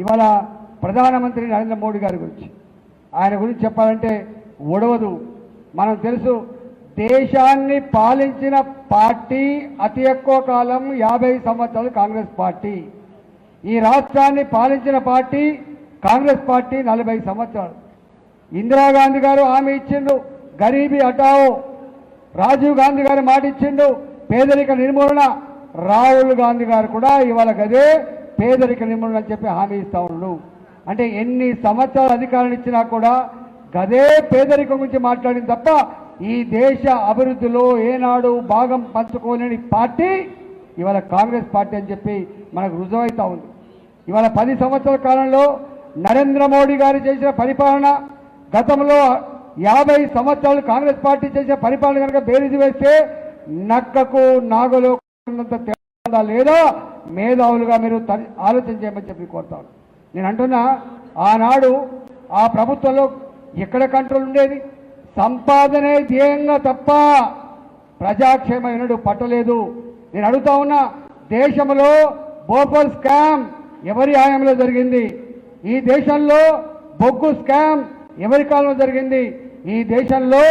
ఇవాళ ప్రధానమంత్రి నరేంద్ర మోడీ గారి గురించి ఆయన గురించి చెప్పాలంటే ఒడవదు. మనం తెలుసు, దేశాన్ని పాలించిన పార్టీ అతి ఎక్కువ కాలం 50 సంవత్సరాలు కాంగ్రెస్ పార్టీ. ఈ రాష్ట్రాన్ని పాలించిన పార్టీ కాంగ్రెస్ పార్టీ 40 సంవత్సరాలు. ఇందిరాగాంధీ గారు హామీ ఇచ్చిండు, గరీబీ హటావో. రాజీవ్ గాంధీ గారు మాట ఇచ్చిండు, పేదరిక నిర్మూలన. రాహుల్ గాంధీ గారు కూడా ఇవాళ గదే పేదరిక నిర్మూలన అని చెప్పి హామీ ఇస్తా ఉన్నాడు. అంటే ఎన్ని సంవత్సరాలు అధికారాలు ఇచ్చినా కూడా గదే పేదరికం గురించి మాట్లాడింది తప్ప ఈ దేశ అభివృద్ధిలో ఏనాడు భాగం పంచుకోలేని పార్టీ ఇవాళ కాంగ్రెస్ పార్టీ అని చెప్పి మనకు రుజువైతా ఉంది. ఇవాళ 10 సంవత్సరాల కాలంలో నరేంద్ర మోడీ గారు చేసిన పరిపాలన, గతంలో 50 సంవత్సరాలు కాంగ్రెస్ పార్టీ చేసిన పరిపాలన కనుక బేరీజు వేస్తే నక్కకు నాగులో తేడా లేదా మేధావులుగా మీరు ఆలోచన చేయమని చెప్పి కోరుతాను. నేను అంటున్నా, ఆనాడు ఆ ప్రభుత్వంలో ఎక్కడ కంట్రోల్ ఉండేది? సంపాదనే ధ్యేయంగా తప్ప ప్రజాక్షేమం ఎన్నడూ పట్టలేదు. నేను అడుగుతా ఉన్నా, దేశంలో బోఫర్ స్కామ్ ఎవరి హయాంలో జరిగింది? ఈ దేశంలో బొగ్గు స్కామ్ ఎవరి కాలంలో జరిగింది? ఈ దేశంలో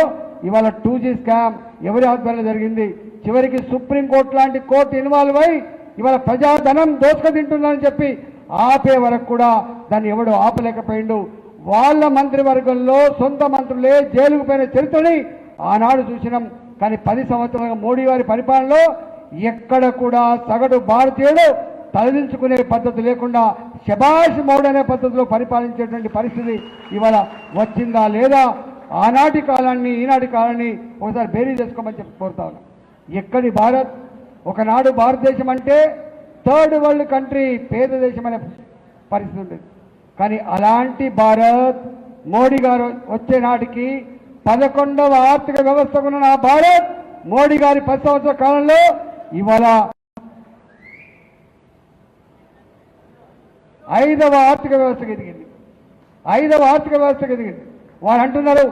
ఇవాళ 2G స్కామ్ ఎవరి ఆధ్వర్యంలో జరిగింది? చివరికి సుప్రీంకోర్టు లాంటి కోర్టు ఇన్వాల్వ్ అయి ఇవాళ ప్రజాధనం దోచుక తింటుందని చెప్పి ఆపే వరకు కూడా దాన్ని ఎవడు ఆపలేకపోయిండు. వాళ్ళ మంత్రివర్గంలో సొంత మంత్రులే జైలుకు పోయిన చరిత్రని ఆనాడు చూసినాం. కానీ 10 సంవత్సరాలుగా మోడీ గారి పరిపాలనలో ఎక్కడ కూడా సగటు భారతీయుడు తలదించుకునే పద్ధతి లేకుండా శబాష్ మోడీ అనే పద్ధతిలో పరిపాలించేటువంటి పరిస్థితి ఇవాళ వచ్చిందా లేదా? ఆనాటి కాలాన్ని ఈనాటి కాలాన్ని ఒకసారి బేరీ చేసుకోమని చెప్పి కోరుతా ఉన్నాం. ఎక్కడి భారత్? ఒకనాడు భారతదేశం అంటే థర్డ్ వరల్డ్ కంట్రీ, పేద దేశం అనే పరిస్థితి ఉండేది. కానీ అలాంటి భారత్ మోడీ గారు వచ్చే నాటికి 11వ ఆర్థిక వ్యవస్థకు ఉన్న భారత్ మోడీ గారి 10 సంవత్సరాల కాలంలో ఇవాళ 5వ ఆర్థిక వ్యవస్థకు ఎదిగింది. 5వ ఆర్థిక వ్యవస్థకు ఎదిగింది. వారు అంటున్నారు,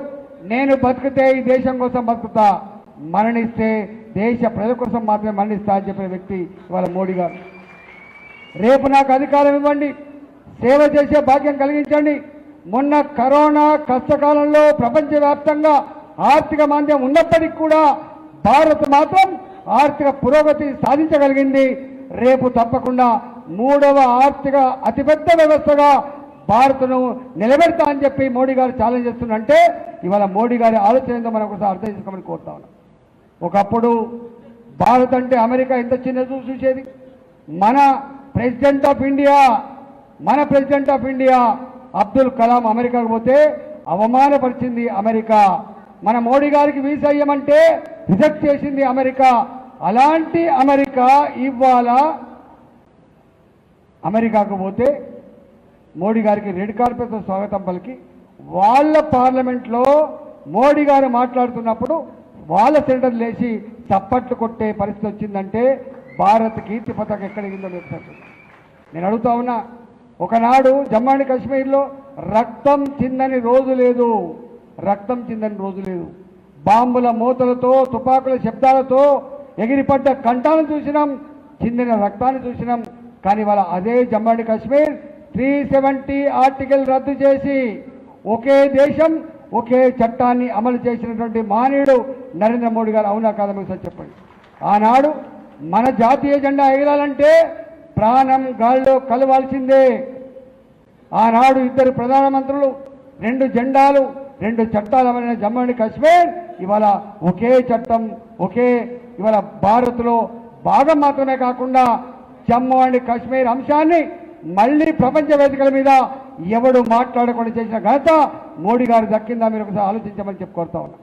నేను బతికితే ఈ దేశం కోసం బతుకుతా, మరణిస్తే దేశ ప్రజల కోసం మాత్రమే మరణిస్తా అని చెప్పిన వ్యక్తి ఇవాళ మోడీ గారు. రేపు నాకు అధికారం ఇవ్వండి, సేవ చేసే భాగ్యం కలిగించండి. మొన్న కరోనా కష్టకాలంలో ప్రపంచవ్యాప్తంగా ఆర్థిక మాంద్యం ఉన్నప్పటికీ కూడా భారత్ మాత్రం ఆర్థిక పురోగతి సాధించగలిగింది. రేపు తప్పకుండా 3వ ఆర్థిక అతిపెద్ద వ్యవస్థగా భారత్ను నిలబెడతా అని చెప్పి మోడీ గారు ఛాలెంజ్ చేస్తున్నంటే ఇవాళ మోడీ గారి ఆలోచన ఏందో మనం ఒకసారి అర్థం చేసుకోమని కోరుతా ఉన్నాం. ఒకప్పుడు భారత్ అంటే అమెరికా ఎంత చిన్నది చూసేది. మన president of India Abdul Kalam అమెరికాకు పోతే అవమానపరిచింది అమెరికా. మన మోడీ గారికి వీసా ఇవ్వమంటే రిజెక్ట్ చేసింది అమెరికా. అలాంటి అమెరికా ఇవాళ అమెరికాకు పోతే మోడీ గారికి రెడ్ కార్పెట్తో స్వాగతం పలికి వాళ్ళ పార్లమెంట్లో మోడీ గారు మాట్లాడుతున్నప్పుడు వాళ్ళ సెంటర్ లేచి చప్పట్లు కొట్టే పరిస్థితి వచ్చిందంటే భారత్ కీర్తి పతాకం ఎక్కడిగిందో చెప్తారు. నేను అడుగుతా ఉన్నా, ఒకనాడు జమ్మూ అండ్ కాశ్మీర్లో రక్తం చిందని రోజు లేదు. బాంబుల మూతలతో, తుపాకుల శబ్దాలతో ఎగిరిపడ్డ కంఠాలను చూసినాం, చిందిన రక్తాన్ని చూసినాం. కానీ వాళ్ళ అదే జమ్మూ అండ్ కాశ్మీర్ 370 ఆర్టికల్ రద్దు చేసి ఒకే దేశం ఒకే చట్టాన్ని అమలు చేసినటువంటి మానవుడు నరేంద్ర మోడీ గారు. అవునా కాదా మీకు చెప్పండి. ఆనాడు మన జాతీయ జెండా ఎగరాలంటే ప్రాణం గాల్లో కలవాల్సిందే. ఆనాడు 2 ప్రధానమంత్రులు, 2 జెండాలు, 2 చట్టాలు అమలైన జమ్మూ అండ్ కాశ్మీర్ ఇవాళ ఒకే చట్టం, ఇవాళ భారత్లో భాగం మాత్రమే కాకుండా జమ్మూ అండ్ కాశ్మీర్ అంశాన్ని మళ్ళీ ప్రపంచ వేదికల మీద ఎవడు మాట్లాడకుండా చేసిన ఘనత మోడీ గారు దక్కిందా? మీరు ఒకసారి ఆలోచించమని చెప్పి కోరుతా ఉన్నా.